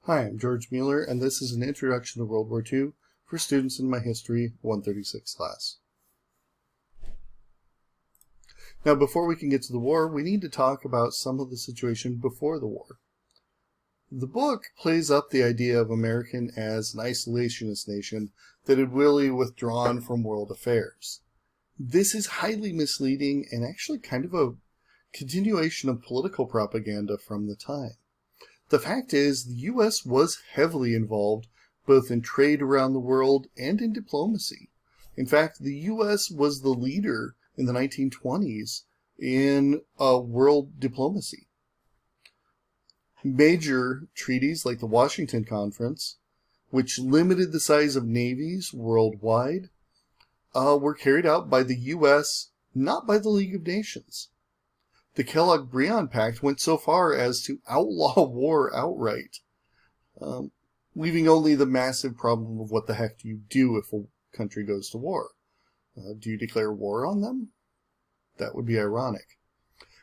Hi, I'm George Mueller, and this is an introduction to World War II for students in my History 136 class. Now, before we can get to the war, we need to talk about some of the situation before the war. The book plays up the idea of America as an isolationist nation that had really withdrawn from world affairs. This is highly misleading and actually kind of a continuation of political propaganda from the time. The fact is, the U.S. was heavily involved both in trade around the world and in diplomacy. In fact, the U.S. was the leader in the 1920s in world diplomacy. Major treaties like the Washington Conference, which limited the size of navies worldwide, were carried out by the U.S., not by the League of Nations. The Kellogg-Briand Pact went so far as to outlaw war outright, leaving only the massive problem of what the heck do you do if a country goes to war? Do you declare war on them? That would be ironic.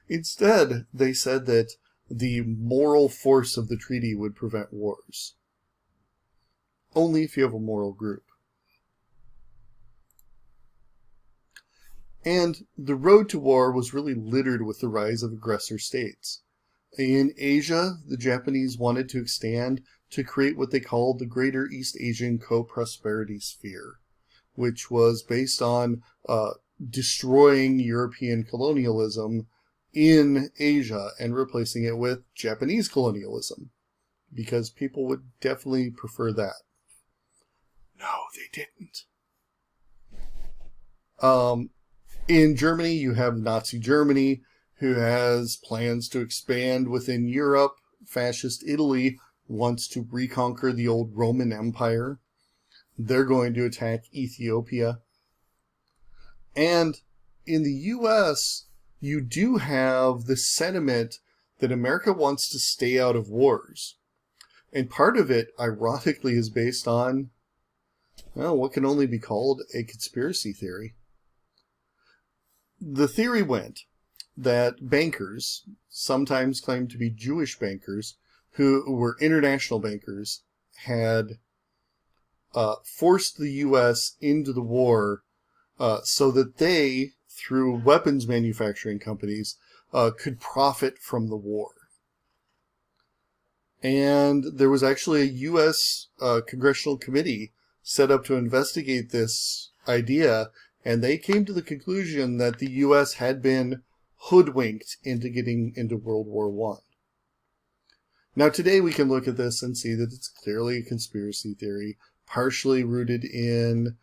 Instead, they said that the moral force of the treaty would prevent wars. Only if you have a moral group. And the road to war was really littered with the rise of aggressor states. In Asia, the Japanese wanted to expand to create what they called the Greater East Asian Co-Prosperity Sphere, which was based on destroying European colonialism in Asia and replacing it with Japanese colonialism, because people would definitely prefer that. No, they didn't. In Germany, you have Nazi Germany, who has plans to expand within Europe. Fascist Italy wants to reconquer the old Roman Empire. They're going to attack Ethiopia. And in the U.S., you do have the sentiment that America wants to stay out of wars. And part of it, ironically, is based on, well, what can only be called a conspiracy theory. The theory went that bankers, sometimes claimed to be Jewish bankers, who were international bankers, had forced the U.S. into the war so that they, through weapons manufacturing companies, could profit from the war. And there was actually a U.S. Congressional committee set up to investigate this idea, and they came to the conclusion that the U.S. had been hoodwinked into getting into World War I. Now today we can look at this and see that it's clearly a conspiracy theory, partially rooted in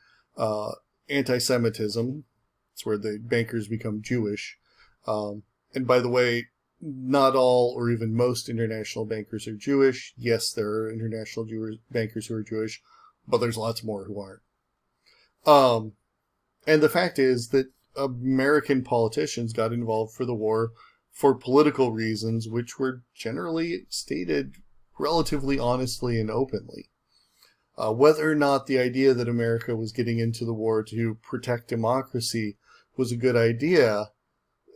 anti-Semitism. It's where the bankers become Jewish. And by the way, not all or even most international bankers are Jewish. Yes, there are international bankers who are Jewish, but there's lots more who aren't. And the fact is that American politicians got involved for the war for political reasons, which were generally stated relatively honestly and openly. Whether or not the idea that America was getting into the war to protect democracy was a good idea,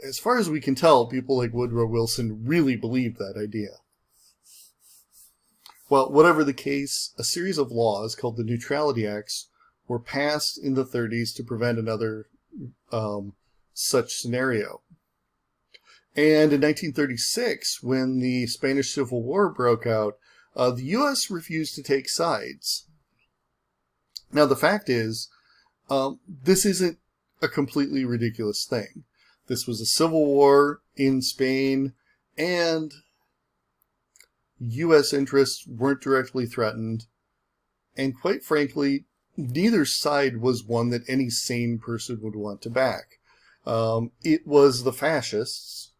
as far as we can tell, people like Woodrow Wilson really believed that idea. Well, whatever the case, a series of laws called the Neutrality Acts were passed in the 30s to prevent another such scenario. And in 1936, when the Spanish Civil War broke out, the U.S. refused to take sides. Now, the fact is, this isn't a completely ridiculous thing. This was a civil war in Spain, and U.S. interests weren't directly threatened. And quite frankly, neither side was one that any sane person would want to back. It was the fascists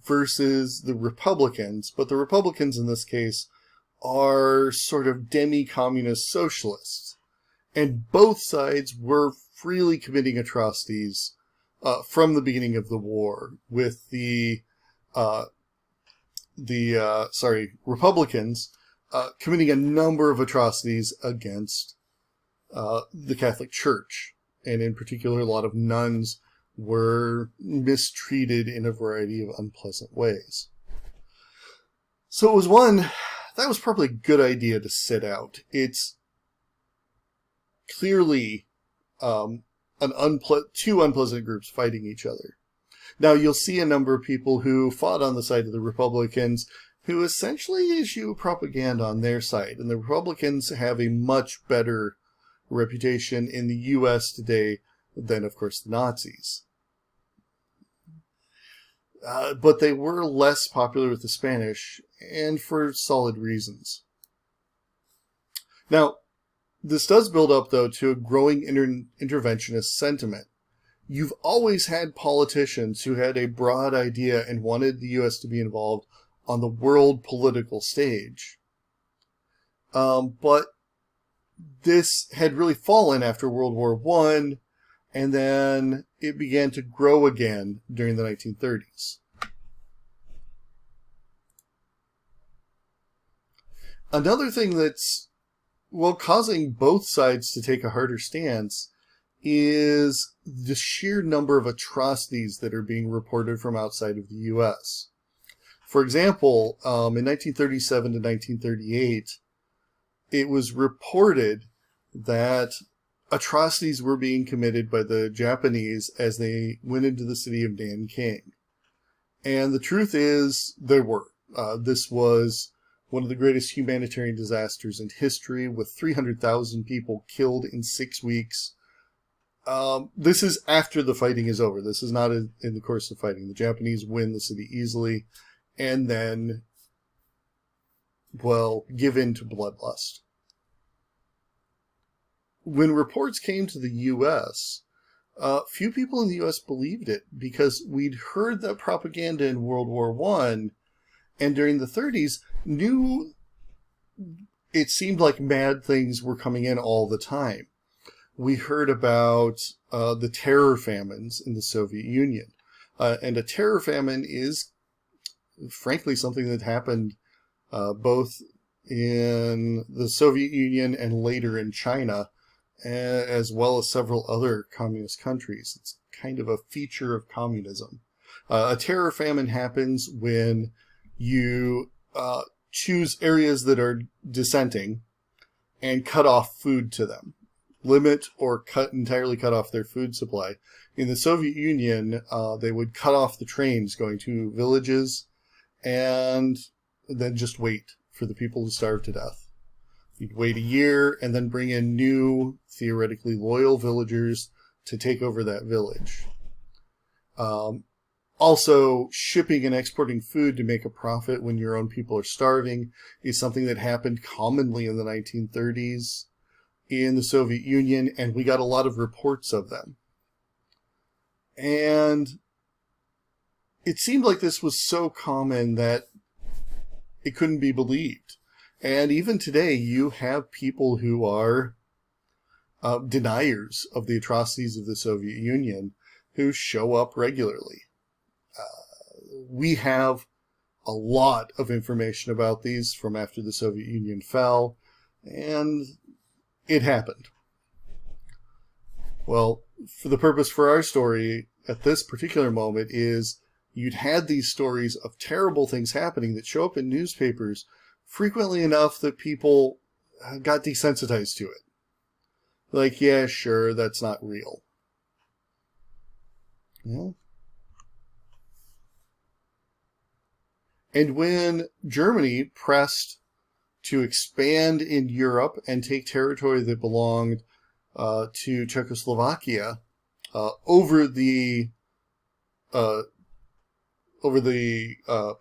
versus the Republicans, but the Republicans in this case are sort of demi-communist socialists. And both sides were freely committing atrocities from the beginning of the war, with the Republicans committing a number of atrocities against the Catholic Church. And in particular, a lot of nuns were mistreated in a variety of unpleasant ways. So it was one that was probably a good idea to sit out. It's clearly two unpleasant groups fighting each other. Now, you'll see a number of people who fought on the side of the Republicans who essentially issue propaganda on their side. And the Republicans have a much better reputation in the U.S. today than, of course, the Nazis. But they were less popular with the Spanish, and for solid reasons. Now, this does build up, though, to a growing interventionist sentiment. You've always had politicians who had a broad idea and wanted the U.S. to be involved on the world political stage. But this had really fallen after World War I, and then it began to grow again during the 1930s. Another thing that's, causing both sides to take a harder stance is the sheer number of atrocities that are being reported from outside of the U.S. For example, in 1937 to 1938, it was reported that atrocities were being committed by the Japanese as they went into the city of Nanking. And the truth is, there were. This was one of the greatest humanitarian disasters in history, with 300,000 people killed in 6 weeks. This is after the fighting is over. This is not in the course of fighting. The Japanese win the city easily, and then, give in to bloodlust. When reports came to the U.S., few people in the U.S. believed it, because we'd heard that propaganda in World War I, and during the 30s, knew it seemed like mad things were coming in all the time. We heard about the terror famines in the Soviet Union. And a terror famine is, frankly, something that happened both in the Soviet Union and later in China, as well as several other communist countries. It's kind of a feature of communism. A terror famine happens when you choose areas that are dissenting and cut off food to them. Limit or entirely cut off their food supply. In the Soviet Union, they would cut off the trains going to villages and then just wait for the people to starve to death. You'd wait a year and then bring in new, theoretically loyal villagers to take over that village. Also, shipping and exporting food to make a profit when your own people are starving is something that happened commonly in the 1930s. In the Soviet Union, and we got a lot of reports of them. And it seemed like this was so common that it couldn't be believed. And even today, you have people who are deniers of the atrocities of the Soviet Union who show up regularly. We have a lot of information about these from after the Soviet Union fell, and it happened. Well, for the purpose for our story at this particular moment is you'd had these stories of terrible things happening that show up in newspapers frequently enough that people got desensitized to it. Like, yeah, sure, that's not real. Yeah. And when Germany pressed to expand in Europe and take territory that belonged to Czechoslovakia over the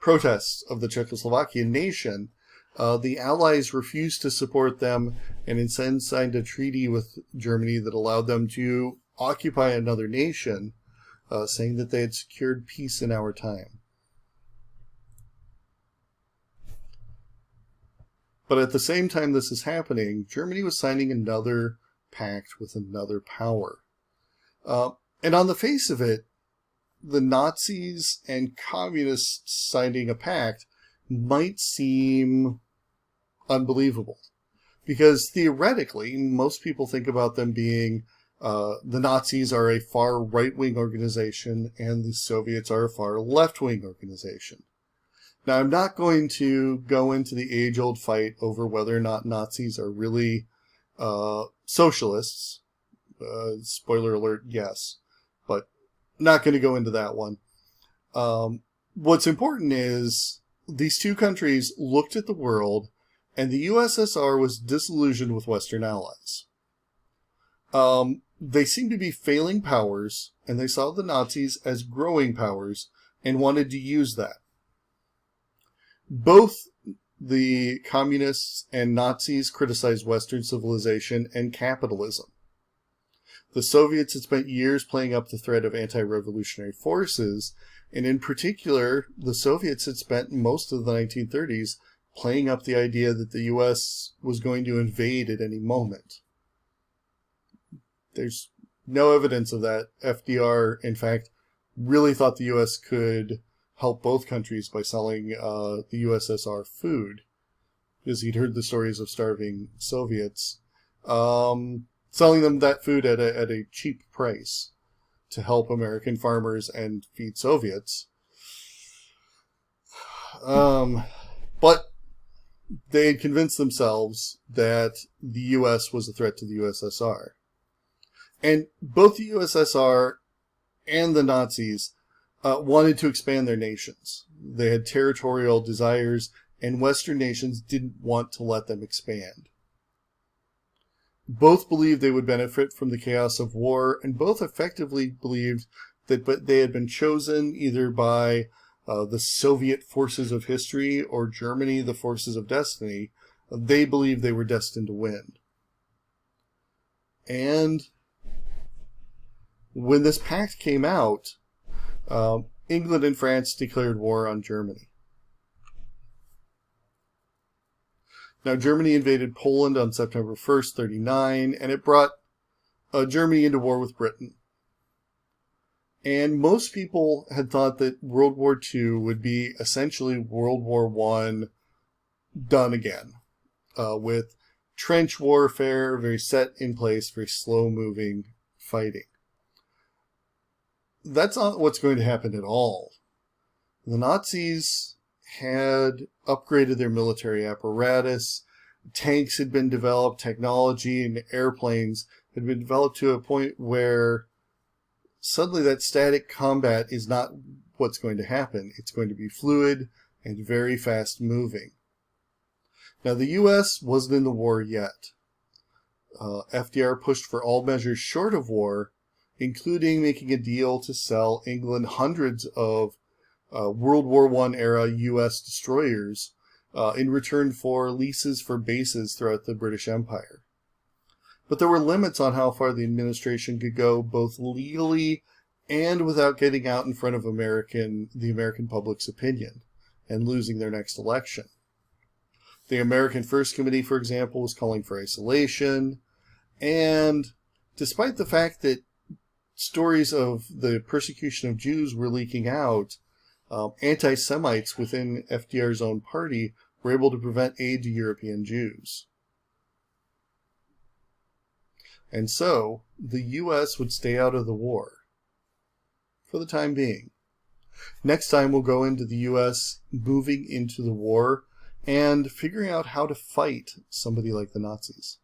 protests of the Czechoslovakian nation, the Allies refused to support them and instead signed a treaty with Germany that allowed them to occupy another nation, saying that they had secured peace in our time. But at the same time this is happening, Germany was signing another pact with another power. And on the face of it, the Nazis and communists signing a pact might seem unbelievable. Because theoretically, most people think about them being, the Nazis are a far right-wing organization and the Soviets are a far left-wing organization. Now, I'm not going to go into the age-old fight over whether or not Nazis are really socialists. Spoiler alert, yes. But not going to go into that one. What's important is these two countries looked at the world, and the USSR was disillusioned with Western allies. They seemed to be failing powers, and they saw the Nazis as growing powers and wanted to use that. Both the communists and Nazis criticized Western civilization and capitalism. The Soviets had spent years playing up the threat of anti-revolutionary forces, and in particular, the Soviets had spent most of the 1930s playing up the idea that the U.S. was going to invade at any moment. There's no evidence of that. FDR, in fact, really thought the U.S. could help both countries by selling the USSR food, because he'd heard the stories of starving Soviets, selling them that food at a cheap price to help American farmers and feed Soviets. But they had convinced themselves that the U.S. was a threat to the USSR. And both the USSR and the Nazis wanted to expand their nations. They had territorial desires, and Western nations didn't want to let them expand. Both believed they would benefit from the chaos of war, and both effectively believed that they had been chosen either by the Soviet forces of history or Germany, the forces of destiny. They believed they were destined to win. And when this pact came out, England and France declared war on Germany. Now, Germany invaded Poland on September 1st, 1939, and it brought Germany into war with Britain. And most people had thought that World War II would be essentially World War I done again, with trench warfare, very set in place, very slow-moving fighting. That's not what's going to happen at all. The Nazis had upgraded their military apparatus. Tanks had been developed, technology and airplanes had been developed to a point where suddenly that static combat is not what's going to happen. It's going to be fluid and very fast moving. Now, the U.S. wasn't in the war yet. FDR pushed for all measures short of war, including making a deal to sell England hundreds of World War I era U.S. destroyers in return for leases for bases throughout the British Empire. But there were limits on how far the administration could go, both legally and without getting out in front of the American public's opinion and losing their next election. The American First Committee, for example, was calling for isolation, and despite the fact that stories of the persecution of Jews were leaking out, anti-Semites within FDR's own party were able to prevent aid to European Jews. And so, the U.S. would stay out of the war, for the time being. Next time we'll go into the U.S. moving into the war and figuring out how to fight somebody like the Nazis.